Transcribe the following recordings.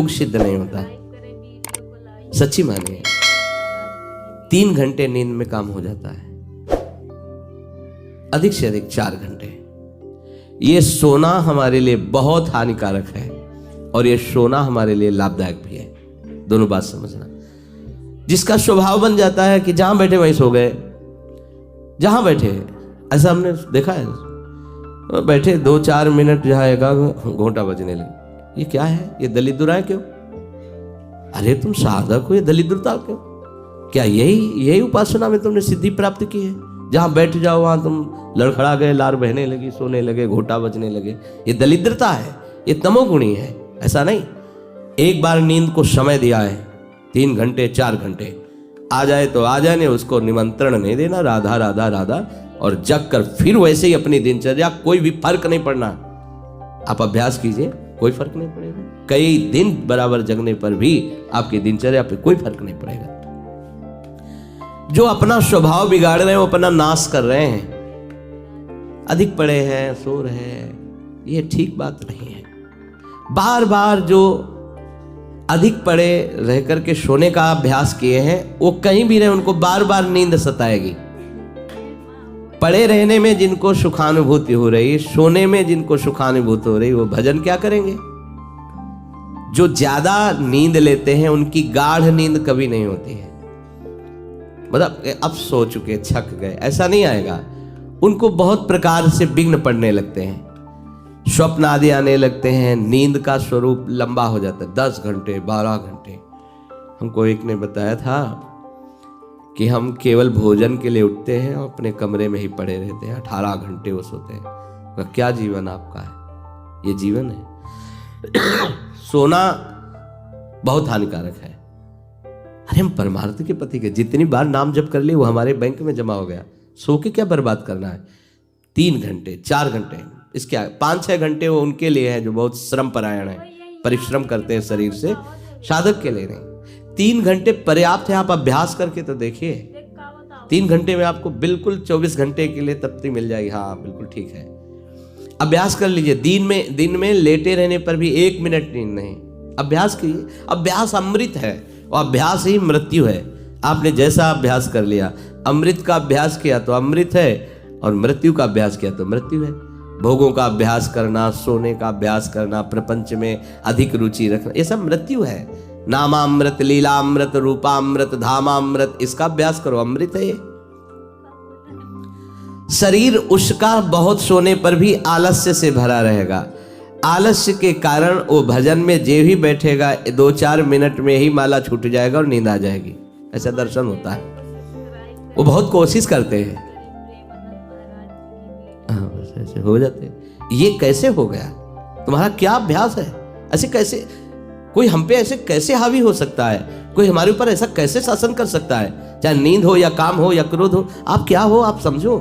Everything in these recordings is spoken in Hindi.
सिद्ध नहीं होता। सच्ची मानिए 3 घंटे नींद में काम हो जाता है, अधिक से अधिक 4 घंटे। ये सोना हमारे लिए बहुत हानिकारक है और ये सोना हमारे लिए लाभदायक भी है। दोनों बात समझना। जिसका स्वभाव बन जाता है कि जहां बैठे वहीं सो गए, जहां बैठे, ऐसा हमने देखा है, बैठे 2-4 मिनट जाएगा घोंटा बजने लगे। ये क्या है? ये दलिद्र क्यों? अरे तुम साधक हो, ये दलिद्रता क्यों? क्या यही उपासना में तुमने सिद्धि प्राप्त की है? जहां बैठ जाओ वहां तुम लड़खड़ा गए, लार बहने लगी, सोने लगे, घोटा बजने लगे। ये दलिद्रता है, ये तमोगुणी है। ऐसा नहीं। एक बार नींद को समय दिया है, 3 घंटे 4 घंटे, आ जाए तो आ जाए, नहीं उसको निमंत्रण नहीं देना, राधा राधा राधा, और जग कर फिर वैसे ही अपनी दिनचर्या, कोई भी फर्क नहीं पड़ना। आप अभ्यास कीजिए, कोई फर्क नहीं पड़ेगा। कई दिन बराबर जगने पर भी आपकी दिनचर्या पे कोई फर्क नहीं पड़ेगा। जो अपना स्वभाव बिगाड़ रहे हैं वो अपना नाश कर रहे हैं। अधिक पड़े हैं, सो रहे हैं, ये ठीक बात नहीं है। बार बार जो अधिक पड़े रह करके सोने का अभ्यास किए हैं, वो कहीं भी रहे उनको बार बार नींद सताएगी। पड़े रहने में जिनको सुखानुभूति हो रही, सोने में जिनको सुखानुभूति हो रही, वो भजन क्या करेंगे? जो ज्यादा नींद लेते हैं उनकी गाढ़ नींद कभी नहीं होती है। मतलब अब सो चुके, थक गए, ऐसा नहीं आएगा। उनको बहुत प्रकार से विघ्न पड़ने लगते हैं, स्वप्न आदि आने लगते हैं, नींद का स्वरूप लंबा हो जाता है, 10 घंटे 12 घंटे। हमको एक ने बताया था कि हम केवल भोजन के लिए उठते हैं और अपने कमरे में ही पड़े रहते हैं, 18 घंटे वो सोते हैं। क्या जीवन आपका है? ये जीवन है? सोना बहुत हानिकारक है। अरे हम परमार्थ के पति के जितनी बार नाम जप कर लिए वो हमारे बैंक में जमा हो गया। सो के क्या बर्बाद करना है? 3 घंटे 4 घंटे, इसके 5-6 घंटे वो उनके लिए है जो बहुत श्रम परायण है, परिश्रम करते हैं शरीर से, साधक के लिए नहीं। 3 घंटे पर्याप्त है। आप अभ्यास करके तो देखिए, 3 घंटे में आपको बिल्कुल 24 घंटे के लिए तृप्ति मिल जाएगी। हाँ बिल्कुल ठीक है, अभ्यास कर लीजिए। दिन में लेटे रहने पर भी 1 मिनट नींद नहीं, अभ्यास कीजिए। अभ्यास अमृत है और अभ्यास ही मृत्यु है। आपने जैसा अभ्यास कर लिया, अमृत का अभ्यास किया तो अमृत है, और मृत्यु का अभ्यास किया तो मृत्यु है। भोगों का अभ्यास करना, सोने का अभ्यास करना, प्रपंच में अधिक रुचि रखना, ये सब मृत्यु है। नामामृत, लीलामृत, रूपामृत, धामामृत, इसका अभ्यास करो, अमृत है ये। शरीर उसका बहुत सोने पर भी आलस्य से भरा रहेगा। आलस्य के कारण वो भजन में जे भी बैठेगा 2-4 मिनट में ही माला छूट जाएगा और नींद आ जाएगी। ऐसा दर्शन होता है। वो बहुत कोशिश करते हैं, बस ऐसे हो जाते हैं। ये कैसे हो गया? तुम्हारा क्या अभ्यास है? ऐसे कैसे कोई हम पे ऐसे कैसे हावी हो सकता है? कोई हमारे ऊपर ऐसा कैसे शासन कर सकता है? चाहे नींद हो या काम हो या क्रोध हो, आप क्या हो? आप समझो,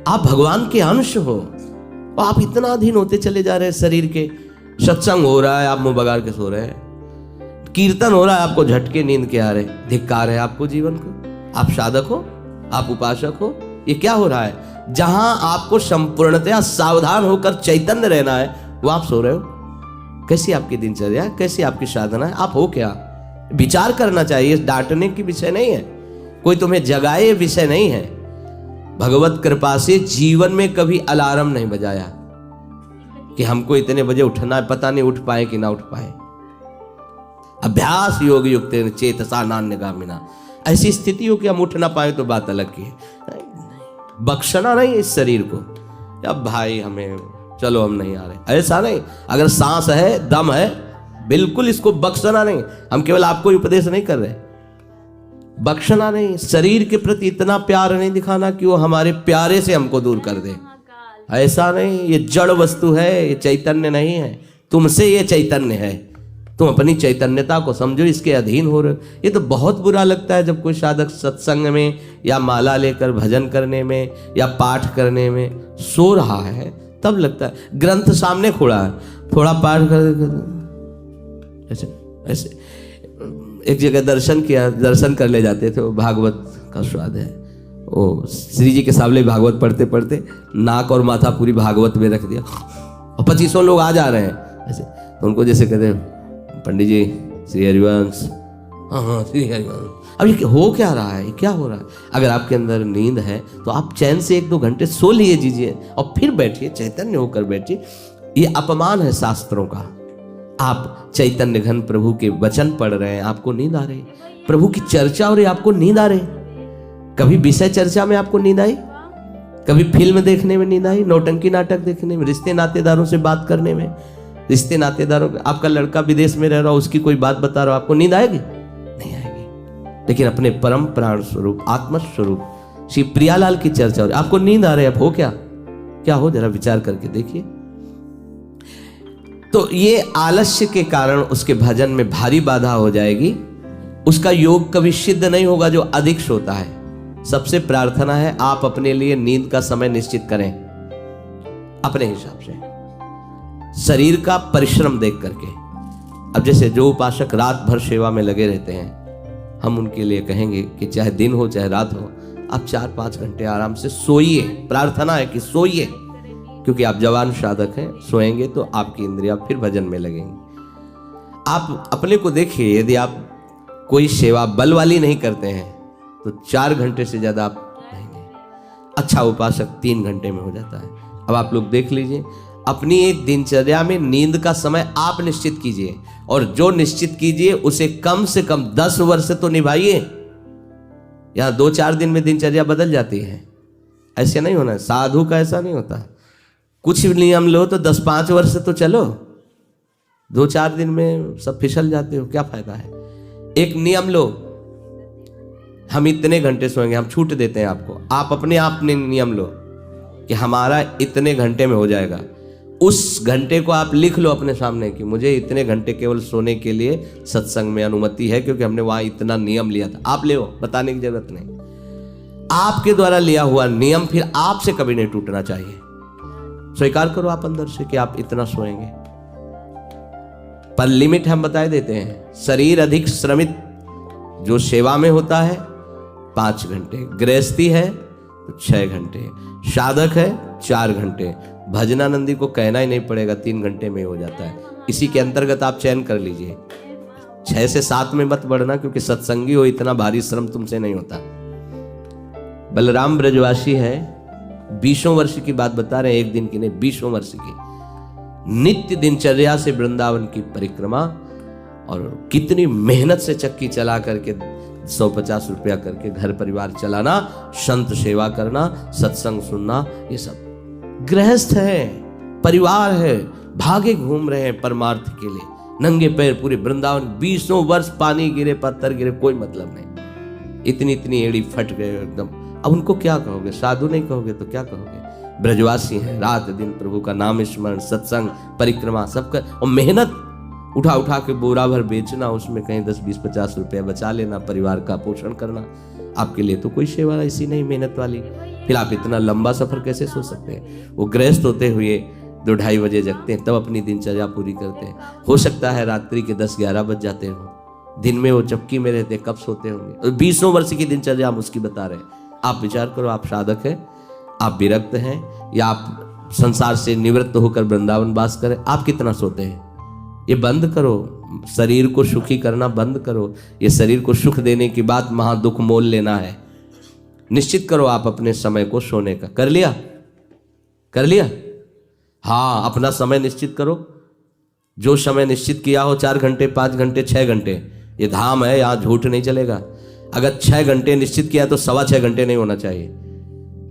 आप भगवान के अंश हो और आप इतना अधीन होते चले जा रहे हैं शरीर के। सत्संग हो रहा है, आप मुंह बगाड़ के सो रहे हैं। कीर्तन हो रहा है, आपको झटके नींद के आ रहे। धिक्कार है आपको जीवन को। आप साधक हो, आप उपासक हो, ये क्या हो रहा है? जहां आपको संपूर्णतया सावधान होकर चैतन्य रहना है, वो आप सो रहे हो। कैसी आपकी दिनचर्या, कैसी आपकी साधना है? आप हो क्या? विचार करना चाहिए। डांटने की विषय नहीं है, कोई तुम्हें जगाए विषय नहीं है। भगवत कृपा से जीवन में कभी अलार्म नहीं बजाया कि हमको इतने बजे उठना है, पता नहीं उठ पाए कि ना उठ पाए। अभ्यास योग युक्त चेतसा नान्यगामिना, ऐसी स्थिति हो कि हम उठ ना पाए तो बात अलग की है। बख्शना नहीं इस शरीर को, अब भाई हमें चलो हम नहीं आ रहे, ऐसा नहीं। अगर सांस है, दम है, बिल्कुल इसको बख्शना नहीं। हम केवल आपको उपदेश नहीं कर रहे, बख्शना नहीं। शरीर के प्रति इतना प्यार नहीं दिखाना कि वो हमारे प्यारे से हमको दूर कर दे, ऐसा नहीं। ये जड़ वस्तु है, ये चैतन्य नहीं है। तुमसे ये चैतन्य है, तुम अपनी चैतन्यता को समझो, इसके अधीन हो रहे हो। ये तो बहुत बुरा लगता है जब कोई साधक सत्संग में या माला लेकर भजन करने में या पाठ करने में सो रहा है, तब लगता है। ग्रंथ सामने खोड़ा है, थोड़ा पाठ कर ऐसे ऐसे। एक जगह दर्शन किया, दर्शन कर ले जाते थे, वो भागवत का स्वाद है। वो श्री जी के सामने भागवत पढ़ते पढ़ते नाक और माथा पूरी भागवत में रख दिया और 2500 लोग आ जा रहे हैं ऐसे, तो उनको जैसे कहते हैं पंडित जी श्री हरिवंश, हाँ श्री हरिवंश। अब ये हो क्या रहा है, क्या हो रहा है? अगर आपके अंदर नींद है तो आप चैन से 1-2 घंटे सो लिए दीजिए और फिर बैठिए, चैतन्य होकर बैठिए। ये अपमान है शास्त्रों का। आप चैतन्य घन प्रभु के वचन पढ़ रहे हैं, आपको नींद आ रही, प्रभु की चर्चा हो रही, आपको नींद आ रही। कभी विषय चर्चा में आपको नींद आई? कभी फिल्म देखने में नींद आई? नौटंकी नाटक देखने में, रिश्ते नातेदारों से बात करने में, रिश्ते नातेदारों, आपका लड़का विदेश में रह रहा हो, उसकी कोई बात बता रहा हो, आपको नींद आएगी? नहीं आएगी। लेकिन अपने परम प्राण स्वरूप आत्म स्वरूप श्री प्रियालाल की चर्चा हो रही, आपको नींद आ रही है। अब हो क्या हो, जरा विचार करके देखिए। तो ये आलस्य के कारण उसके भजन में भारी बाधा हो जाएगी। उसका योग कभी सिद्ध नहीं होगा जो अधिक सोता है। सबसे प्रार्थना है आप अपने लिए नींद का समय निश्चित करें अपने हिसाब से, शरीर का परिश्रम देख करके। अब जैसे जो उपासक रात भर सेवा में लगे रहते हैं, हम उनके लिए कहेंगे कि चाहे दिन हो चाहे रात हो, आप 4-5 घंटे आराम से सोइए। प्रार्थना है कि सोइए, क्योंकि आप जवान साधक हैं। सोएंगे तो आपकी इंद्रियां फिर भजन में लगेंगी। आप अपने को देखिए, यदि आप कोई सेवा बल वाली नहीं करते हैं तो 4 घंटे से ज्यादा आप रहेंगे। अच्छा उपासक 3 घंटे में हो जाता है। अब आप लोग देख लीजिए, अपनी एक दिनचर्या में नींद का समय आप निश्चित कीजिए, और जो निश्चित कीजिए उसे कम से कम 10 वर्ष तो निभाइए। यहां 2-4 दिन में दिनचर्या बदल जाती है, ऐसे नहीं होना। साधु का ऐसा नहीं होता। कुछ नियम लो तो 10-5 वर्ष तो चलो, 2-4 दिन में सब फिसल जाते हो, क्या फायदा है? एक नियम लो, हम इतने घंटे सोएंगे, हम छूट देते हैं आपको। आप अपने आप ने नियम लो कि हमारा इतने घंटे में हो जाएगा। उस घंटे को आप लिख लो अपने सामने कि मुझे इतने घंटे केवल सोने के लिए सत्संग में अनुमति है, क्योंकि हमने वहां इतना नियम लिया था। आप ले, बताने की जरूरत नहीं। आपके द्वारा लिया हुआ नियम फिर आपसे कभी नहीं टूटना चाहिए। स्वीकार करो आप अंदर से कि आप इतना सोएंगे, पर लिमिट हम बता देते हैं। शरीर अधिक श्रमित जो सेवा में होता है 5 घंटे, गृहस्थी है तो 6 घंटे, साधक है 4 घंटे। भजनानंदी को कहना ही नहीं पड़ेगा, 3 घंटे में हो जाता है। इसी के अंतर्गत आप चयन कर लीजिए। 6 से 7 में मत बढ़ना, क्योंकि सत्संगी हो, इतना भारी श्रम तुमसे नहीं होता। बलराम ब्रजवासी है, 20 वर्ष की बात बता रहे हैं, एक दिन की नहीं, 20 वर्ष की नित्य दिनचर्या से वृंदावन की परिक्रमा, और कितनी मेहनत से चक्की चला करके 150 रुपया करके घर परिवार चलाना, संत सेवा करना, सत्संग सुनना, ये सब। गृहस्थ है, परिवार है, भागे घूम रहे हैं परमार्थ के लिए, नंगे पैर पूरे वृंदावन। 20 वर्ष पानी गिरे, पत्थर गिरे, कोई मतलब नहीं। इतनी एड़ी फट गए एकदम। अब उनको क्या कहोगे? साधु नहीं कहोगे तो क्या कहोगे? ब्रजवासी हैं, रात दिन प्रभु का नाम स्मरण, सत्संग, परिक्रमा सब कर, और मेहनत उठा के बोरा भर बेचना, उसमें कहीं 10-20-50 रुपया बचा लेना, परिवार का पोषण करना। आपके लिए तो कोई सेवा ऐसी नहीं मेहनत वाली। फिर आप इतना लंबा सफर कैसे सो सकते हैं? वो गृहस्थ होते हुए 2-2:30 बजे जगते हैं, तब अपनी दिनचर्या पूरी करते हैं। हो सकता है रात्रि के 10-11 बज जाते हो, दिन में वो चपकी में रहते, कब सोते होंगे? 20 वर्ष की दिनचर्या हम उसकी बता रहे हैं। आप विचार करो, आप साधक हैं, आप विरक्त हैं, या आप संसार से निवृत्त होकर वृंदावन वास करें, आप कितना सोते हैं? ये बंद करो, शरीर को सुखी करना बंद करो। ये शरीर को सुख देने की बात महादुख मोल लेना है। निश्चित करो आप अपने समय को सोने का। कर लिया? हाँ, अपना समय निश्चित करो। जो समय निश्चित किया हो, 4 घंटे, 5 घंटे, 6 घंटे, ये धाम है, यहाँ झूठ नहीं चलेगा। अगर 6 घंटे निश्चित किया तो 6.25 घंटे नहीं होना चाहिए।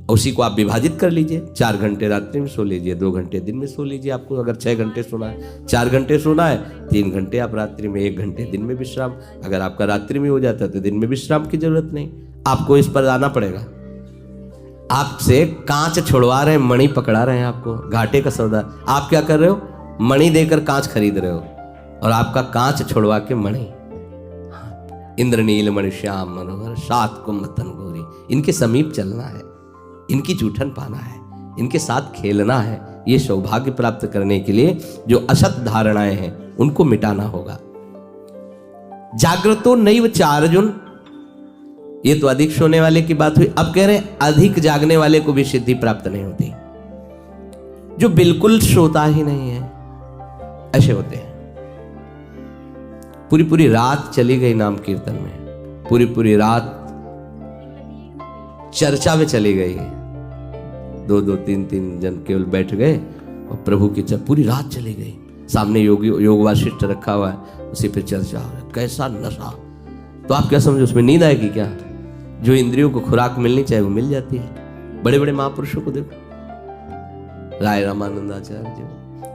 उसी को आप विभाजित कर लीजिए। 4 घंटे रात्रि में सो लीजिए, 2 घंटे दिन में सो लीजिए। आपको अगर 6 घंटे सोना है, 4 घंटे सोना है, 3 घंटे आप रात्रि में, 1 घंटे दिन में विश्राम। अगर आपका रात्रि में हो जाता है तो दिन में विश्राम की जरूरत नहीं। आपको इस पर आना पड़ेगा। आपसे कांच छुड़वा रहे हैं, मणि पकड़ा रहे हैं, आपको घाटे का सौदा। आप क्या कर रहे हो? मणि देकर कांच खरीद रहे हो, और आपका कांच छुड़वा के मणि। इंद्रनील मणि श्याम मनोहर 7 कुंभ तन गोरी, इनके समीप चलना है, इनकी जूठन पाना है, इनके साथ खेलना है। ये सौभाग्य प्राप्त करने के लिए जो असत धारणाएं हैं उनको मिटाना होगा। जागृतो नैव चार्जुन, ये तो अधिक सोने वाले की बात हुई। अब कह रहे हैं अधिक जागने वाले को भी सिद्धि प्राप्त नहीं होती। जो बिल्कुल सोता ही नहीं है, ऐसे होते हैं। पूरी पूरी रात चली गई नाम कीर्तन में, पूरी पूरी रात चर्चा में चली गई। 2-2 3-3 जन केवल बैठ गए और प्रभु की पूरी रात चली गई। सामने योग वाशिष्ठ रखा हुआ है, उसी पे चर्चा हो रहा है। कैसा नशा! तो आप क्या समझो, उसमें नींद आएगी क्या? जो इंद्रियों को खुराक मिलनी चाहिए वो मिल जाती है। बड़े बड़े महापुरुषों को देखो, राय रामानंदाचार्य जी,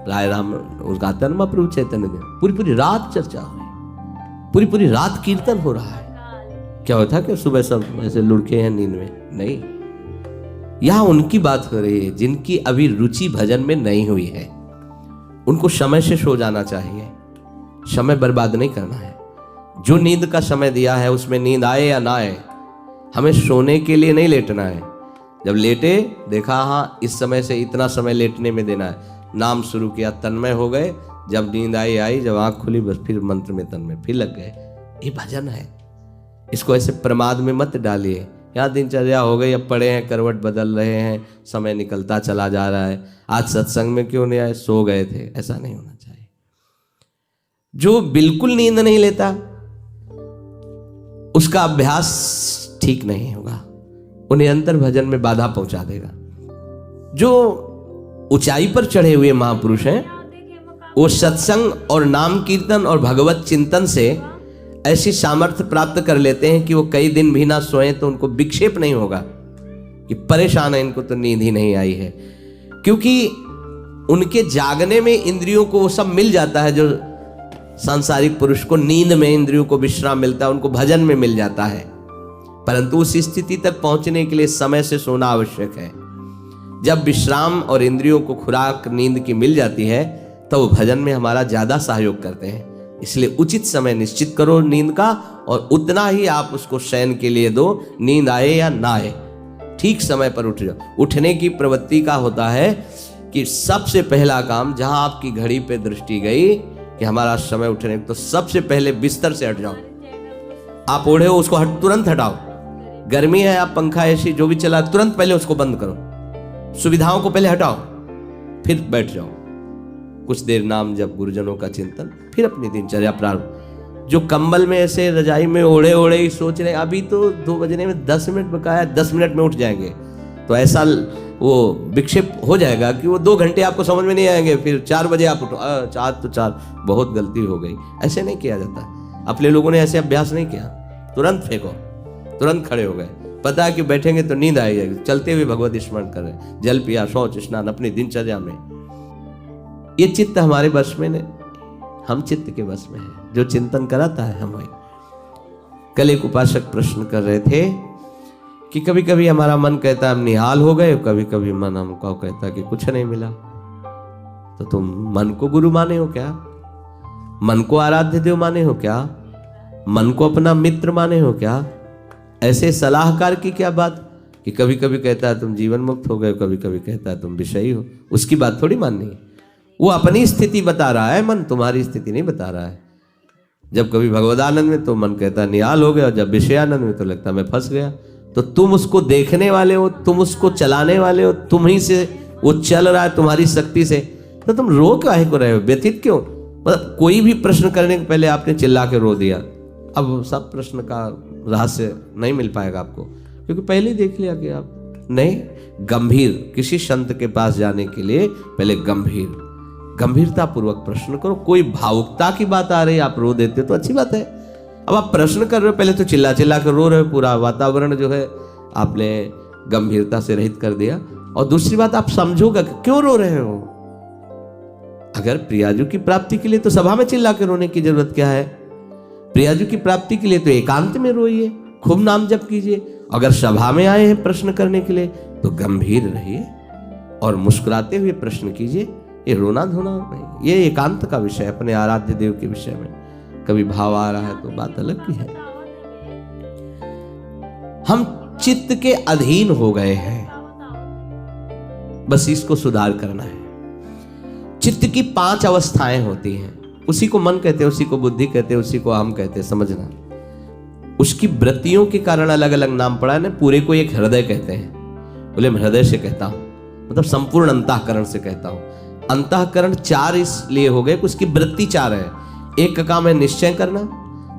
राय राम गाते हैं महाप्रभु चैतन्य देव, पूरी पूरी रात चर्चा हो रही, पूरी पूरी रात कीर्तन हो रहा है। क्या होता है कि सुबह सब ऐसे लुढ़के हैं नींद में? नहीं, यहां उनकी बात हो रही है जिनकी अभी रुचि भजन में नहीं हुई है। उनको समय से सो जाना चाहिए, समय बर्बाद नहीं करना है। जो नींद का समय दिया है उसमें नींद आए या ना आए, हमें सोने के लिए नहीं लेटना है। जब लेटे देखा हाँ इस समय से इतना समय लेटने में देना है, नाम शुरू किया, तन्मय हो गए। जब नींद आई, जब आंख खुली बस फिर मंत्र में तन्मय फिर लग गए। ये भजन है। इसको ऐसे प्रमाद में मत डालिए। यहाँ दिनचर्या हो गई, अब पड़े हैं, करवट बदल रहे हैं, समय निकलता चला जा रहा है, आज सत्संग में क्यों नहीं आए, सो गए थे, ऐसा नहीं होना चाहिए। जो बिल्कुल नींद नहीं लेता उसका अभ्यास ठीक नहीं होगा, वो निरंतर भजन में बाधा पहुंचा देगा। जो ऊंचाई पर चढ़े हुए महापुरुष हैं वो सत्संग और नाम कीर्तन और भगवत चिंतन से ऐसी सामर्थ्य प्राप्त कर लेते हैं कि वो कई दिन भी ना सोएं तो उनको विक्षेप नहीं होगा कि परेशान है, इनको तो नींद ही नहीं आई है। क्योंकि उनके जागने में इंद्रियों को वो सब मिल जाता है जो सांसारिक पुरुष को नींद में इंद्रियों को विश्राम मिलता है, उनको भजन में मिल जाता है। परंतु उस स्थिति तक पहुंचने के लिए समय से सोना आवश्यक है। जब विश्राम और इंद्रियों को खुराक नींद की मिल जाती है तो वो भजन में हमारा ज्यादा सहयोग करते हैं। इसलिए उचित समय निश्चित करो नींद का, और उतना ही आप उसको शयन के लिए दो, नींद आए या ना आए, ठीक समय पर उठ जाओ। उठने की प्रवृत्ति का होता है कि सबसे पहला काम, जहां आपकी घड़ी पे दृष्टि गई कि हमारा समय उठने, तो सबसे पहले बिस्तर से हट जाओ। आप ओढ़े हो उसको तुरंत हटाओ। गर्मी है, आप पंखा एसी जो भी चला तुरंत पहले उसको बंद करो। सुविधाओं को पहले हटाओ, फिर बैठ जाओ। कुछ देर नाम जब, गुरुजनों का चिंतन, फिर अपनी दिनचर्या प्रारंभ। जो कंबल में ऐसे रजाई में ओढ़े ओढ़े ही सोच रहे अभी तो 2 बजने में 10 मिनट बकाया, 10 मिनट में उठ जाएंगे, तो ऐसा वो विक्षेप हो जाएगा कि वो 2 घंटे आपको समझ में नहीं आएंगे। फिर 4 बजे आप उठो, 4 तो 4, बहुत गलती हो गई। ऐसे नहीं किया जाता। अपने लोगों ने ऐसे अभ्यास नहीं किया, तुरंत फेंको, तुरंत खड़े हो गए। पता है कि बैठेंगे तो नींद आई जाएगी, चलते हुए भगवत स्मरण कर रहे, जल पिया, शौच स्नान, अपनी दिनचर्या में। ये चित्त हमारे बस में नहीं, हम चित्त के बस में है। जो चिंतन कराता है हम वही। कल एक उपासक प्रश्न कर रहे थे कि कभी कभी हमारा मन कहता है हम निहाल हो गए, कभी कभी मन हमको कहता है कि कुछ नहीं मिला। तो तुम मन को गुरु माने हो क्या? मन को आराध्य देव माने हो क्या? मन को अपना मित्र माने हो क्या? ऐसे सलाहकार की क्या बात कि कभी कभी कहता है तुम जीवन मुक्त हो गए, कभी कभी कहता है तुम विषयी हो। उसकी बात थोड़ी माननी है। वो अपनी स्थिति बता रहा है, मन तुम्हारी स्थिति नहीं बता रहा है। जब कभी भगवदानंद में तो मन कहता है निहाल हो गया, और जब विषयानंद में तो लगता है मैं फंस गया। तो तुम उसको देखने वाले हो, तुम उसको चलाने वाले हो, तुम ही से वो चल रहा है तुम्हारी शक्ति से, तो तुम रो काहे को रहे हो, व्यथित क्यों? मतलब कोई भी प्रश्न करने के पहले आपने चिल्ला के रो दिया, अब सब प्रश्न का रहस्य नहीं मिल पाएगा आपको, क्योंकि पहले देख लिया कि आप नहीं। गंभीर, किसी संत के पास जाने के लिए पहले गंभीरता पूर्वक प्रश्न करो। कोई भावुकता की बात आ रही है, आप रो देते हो तो अच्छी बात है। अब आप प्रश्न कर रहे हो, पहले तो चिल्ला चिल्ला कर रो रहे हो, पूरा वातावरण जो है आपने गंभीरता से रहित कर दिया। और दूसरी बात, आप समझोगे क्यों रो रहे हो। अगर प्रियाजू की प्राप्ति के लिए तो सभा में चिल्ला के रोने की जरूरत क्या है? प्रियाजू की प्राप्ति के लिए तो एकांत में रोइए, खूब नाम जप कीजिए। अगर सभा में आए हैं प्रश्न करने के लिए तो गंभीर रहिए और मुस्कुराते हुए प्रश्न कीजिए। ये रोना धोना नहीं, ये एकांत का विषय, अपने आराध्य देव के विषय में। कभी भाव आ रहा है तो बात अलग की है। हम चित्त के अधीन हो गए हैं, बस इसको सुधार करना है। चित्त की 5 अवस्थाएं होती हैं, उसी को मन कहते हैं, उसी को बुद्धि कहते हैं, उसी को हम कहते हैं, समझना। उसकी वृत्तियों के कारण अलग अलग नाम पड़ा है ना। पूरे को एक हृदय कहते हैं, बोले मैं हृदय से कहता हूं, मतलब संपूर्ण अंतःकरण से कहता हूं। अंतःकरण 4 इसलिए हो गए कि उसकी वृत्ति 4 है। एक का काम है निश्चय करना,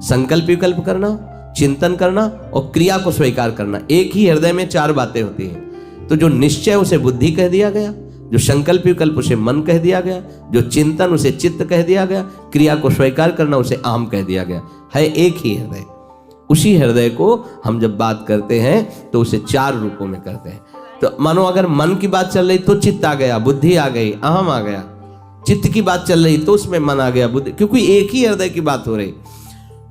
संकल्प विकल्प करना, चिंतन करना और क्रिया को स्वीकार करना। एक ही हृदय में 4 बातें होती हैं। तो जो निश्चय उसे बुद्धि कह दिया गया, जो संकल्प विकल्प उसे मन कह दिया गया, जो चिंतन उसे चित्त कह दिया गया, क्रिया को स्वीकार करना उसे अहम कह दिया गया। है एक ही हृदय। उसी हृदय को हम जब बात करते हैं तो उसे 4 रूपों में करते हैं। तो मानो अगर मन की बात चल रही तो चित्त आ गया, बुद्धि आ गई, अहम आ गया। चित्त की बात चल रही तो उसमें मन आ गया, बुद्धि, क्योंकि एक ही हृदय की बात हो रही।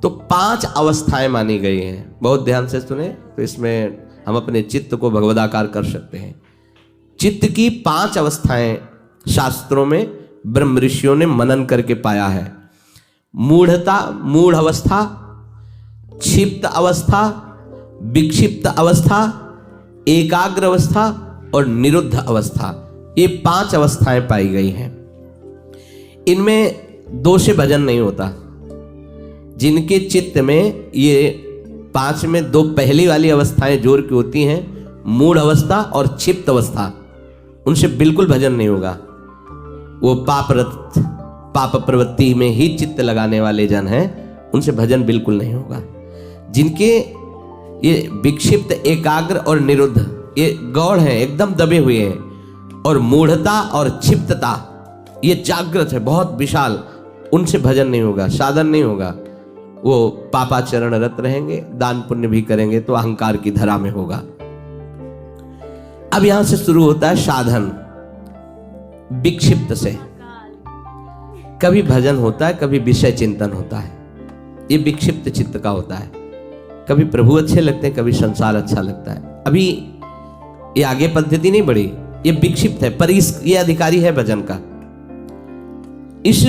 तो 5 अवस्थाएं मानी गई हैं। बहुत ध्यान से सुने, तो इसमें हम अपने चित्त को भगवदाकार कर सकते हैं। चित्त की 5 अवस्थाएं शास्त्रों में ब्रह्म ऋषियों ने मनन करके पाया है। मूढ़ता, मूढ़ अवस्था, क्षिप्त अवस्था, विक्षिप्त अवस्था, एकाग्र अवस्था और निरुद्ध अवस्था, ये 5 अवस्थाएं पाई गई हैं। इनमें 2 से भजन नहीं होता। जिनके चित्त में ये 5 में 2 पहली वाली अवस्थाएं जोर की होती हैं, मूढ़ अवस्था और क्षिप्त अवस्था, उनसे बिल्कुल भजन नहीं होगा। वो पाप प्रवृत्ति में ही चित्त लगाने वाले जन हैं, उनसे भजन बिल्कुल नहीं होगा। जिनके ये विक्षिप्त, एकाग्र और निरुद्ध, ये गौड़ हैं, एकदम दबे हुए हैं, और मूढ़ता और क्षिप्तता ये जागृत है, बहुत विशाल, उनसे भजन नहीं होगा, साधन नहीं होगा। वो पापाचरण रत रहेंगे, दान पुण्य भी करेंगे तो अहंकार की धरा में होगा। अब यहां से शुरू होता है साधन। विक्षिप्त से कभी भजन होता है, कभी विषय चिंतन होता है। ये विक्षिप्त चित्त का होता है। कभी प्रभु अच्छे लगते हैं, कभी संसार अच्छा लगता है। अभी ये आगे पद्धति नहीं बढ़ी, ये विक्षिप्त है, पर ये अधिकारी है भजन का। इस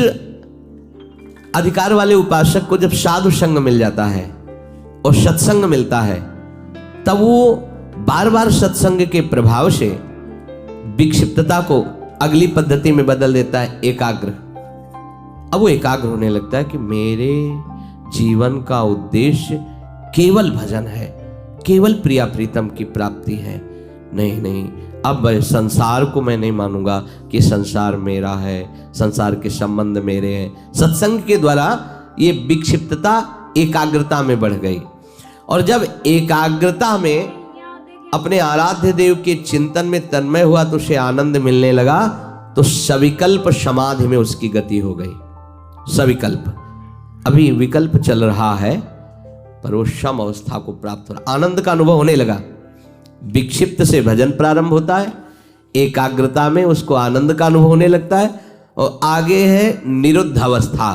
अधिकार वाले उपासक को जब साधु संग मिल जाता है और सत्संग मिलता है, तब वो बार बार सत्संग के प्रभाव से विक्षिप्तता को अगली पद्धति में बदल देता है, एकाग्र। अब वो एकाग्र होने लगता है कि मेरे जीवन का उद्देश्य केवल भजन है, केवल प्रिया प्रीतम की प्राप्ति है। नहीं, अब संसार को मैं नहीं मानूंगा कि संसार मेरा है, संसार के संबंध मेरे हैं। सत्संग के द्वारा ये विक्षिप्तता एकाग्रता में बढ़ गई, और जब एकाग्रता में अपने आराध्य देव के चिंतन में तन्मय हुआ तो उसे आनंद मिलने लगा, तो सविकल्प समाधि में उसकी गति हो गई। सविकल्प, अभी विकल्प चल रहा है पर वो सम अवस्था को प्राप्त हो रहा, आनंद का अनुभव होने लगा। विक्षिप्त से भजन प्रारंभ होता है, एकाग्रता में उसको आनंद का अनुभव होने लगता है, और आगे है निरुद्ध अवस्था।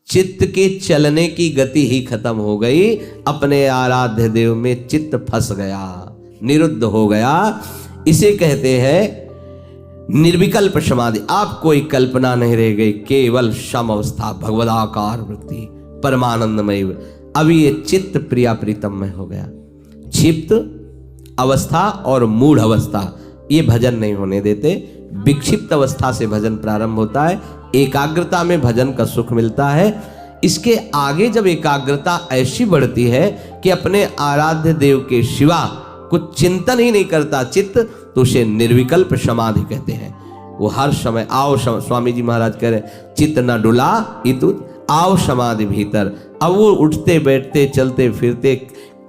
चित्त के चलने की गति ही खत्म हो गई, अपने आराध्य देव में चित्त फंस गया, निरुद्ध हो गया। इसे कहते हैं निर्विकल्प समाधि। आप कोई कल्पना नहीं रह गई, केवल सम अवस्था, भगवदाकार वृत्ति, परमानंदमय। अभी ये चित्त प्रिया प्रीतम में हो गया। क्षिप्त अवस्था और मूढ़ अवस्था ये भजन नहीं होने देते। विक्षिप्त अवस्था से भजन प्रारंभ होता है, एकाग्रता में भजन का सुख मिलता है। इसके आगे जब एकाग्रता ऐसी बढ़ती है कि अपने आराध्य देव के सिवा कुछ चिंतन ही नहीं करता चित्त, तो उसे निर्विकल्प समाधि कहते हैं। वो हर समय आओ, स्वामी जी महाराज कह रहे चित्त न डुला इतु आओ समाधि भीतर। अब वो उठते बैठते चलते फिरते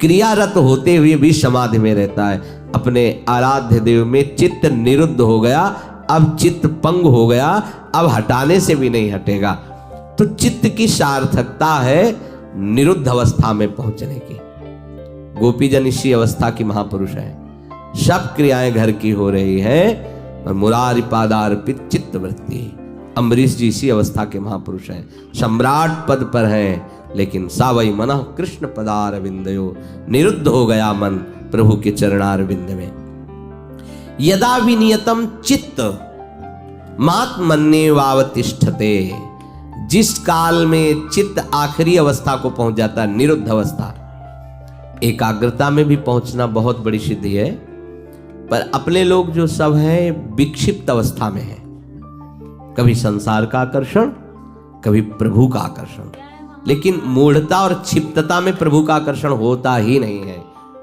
क्रियारत होते हुए भी समाधि में रहता है। अपने आराध्य देव में चित्त निरुद्ध हो गया, अब चित्त पंग हो गया, अब हटाने से भी नहीं हटेगा। तो चित्त की सार्थकता है निरुद्ध अवस्था में पहुंचने की। गोपीजन इसी अवस्था की महापुरुष है। सब क्रियाएं घर की हो रही है और मुरारी पादार्पित चित्त वृत्ति। अम्बरीश जी इसी अवस्था के महापुरुष हैं, सम्राट पद पर हैं, लेकिन सावई मनः कृष्ण पदार विंदयो, निरुद्ध हो गया मन प्रभु के चरणार विंद में। यदा विनियतम चित्त मात्मन्ये वावतिष्ठते, जिस काल में चित्त आखिरी अवस्था को पहुंच जाता है, निरुद्ध अवस्था। एकाग्रता में भी पहुंचना बहुत बड़ी सिद्धि है, पर अपने लोग जो सब है विक्षिप्त अवस्था में है। कभी संसार का आकर्षण, कभी प्रभु का आकर्षण, लेकिन मूढ़ता और क्षिप्तता में प्रभु का आकर्षण होता ही नहीं है।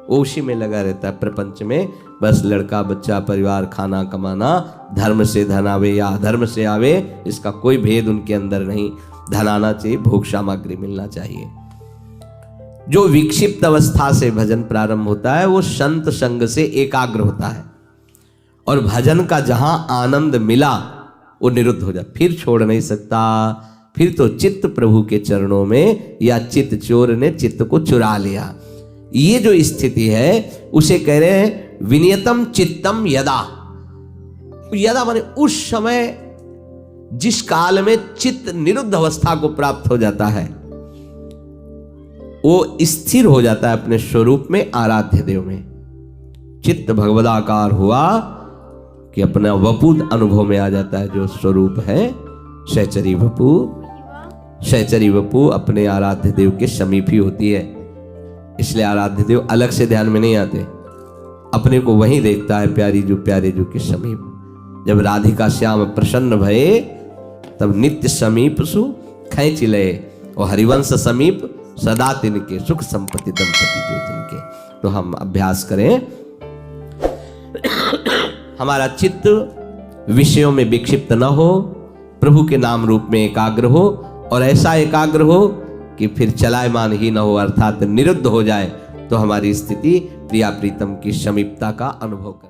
वो उसी में लगा रहता है, प्रपंच में बस लड़का बच्चा परिवार खाना कमाना, धर्म से धन आवे या अधर्म से आवे, इसका कोई भेद उनके अंदर नहीं। धन आना चाहिए, भोग सामग्री मिलना चाहिए। जो विक्षिप्त अवस्था से भजन प्रारंभ होता है वो संत संग से एकाग्र होता है, और भजन का जहां आनंद मिला वो निरुद्ध हो जाता, फिर छोड़ नहीं सकता। फिर तो चित्त प्रभु के चरणों में, या चित्त चोर ने चित्त को चुरा लिया। ये जो स्थिति है उसे कह रहे हैं विनियतम चित्तम यदा। यदा माने उस समय जिस काल में चित्त निरुद्ध अवस्था को प्राप्त हो जाता है, वो स्थिर हो जाता है अपने स्वरूप में, आराध्य देव में। चित्त भगवदाकार हुआ कि अपना वपु अनुभव में आ जाता है। जो स्वरूप है सहचरी वपु, सहचरी वपु अपने आराध्य देव के समीप ही होती है। इसलिए आराध्य देव अलग से ध्यान में नहीं आते, अपने को वहीं देखता है प्यारी जो प्यारे जो के समीप। जब राधिका श्याम प्रसन्न भये तब नित्य समीप सु खैंच लये, और हरिवंश समीप सदा तिनके सुख संपत्ति दंपति जो जिनके। तो हम अभ्यास करें, हमारा चित्त विषयों में विक्षिप्त न हो, प्रभु के नाम रूप में एकाग्र हो, और ऐसा एकाग्र हो कि फिर चलायमान ही न हो, अर्थात निरुद्ध हो जाए, तो हमारी स्थिति प्रिया प्रीतम की समीपता का अनुभव कर।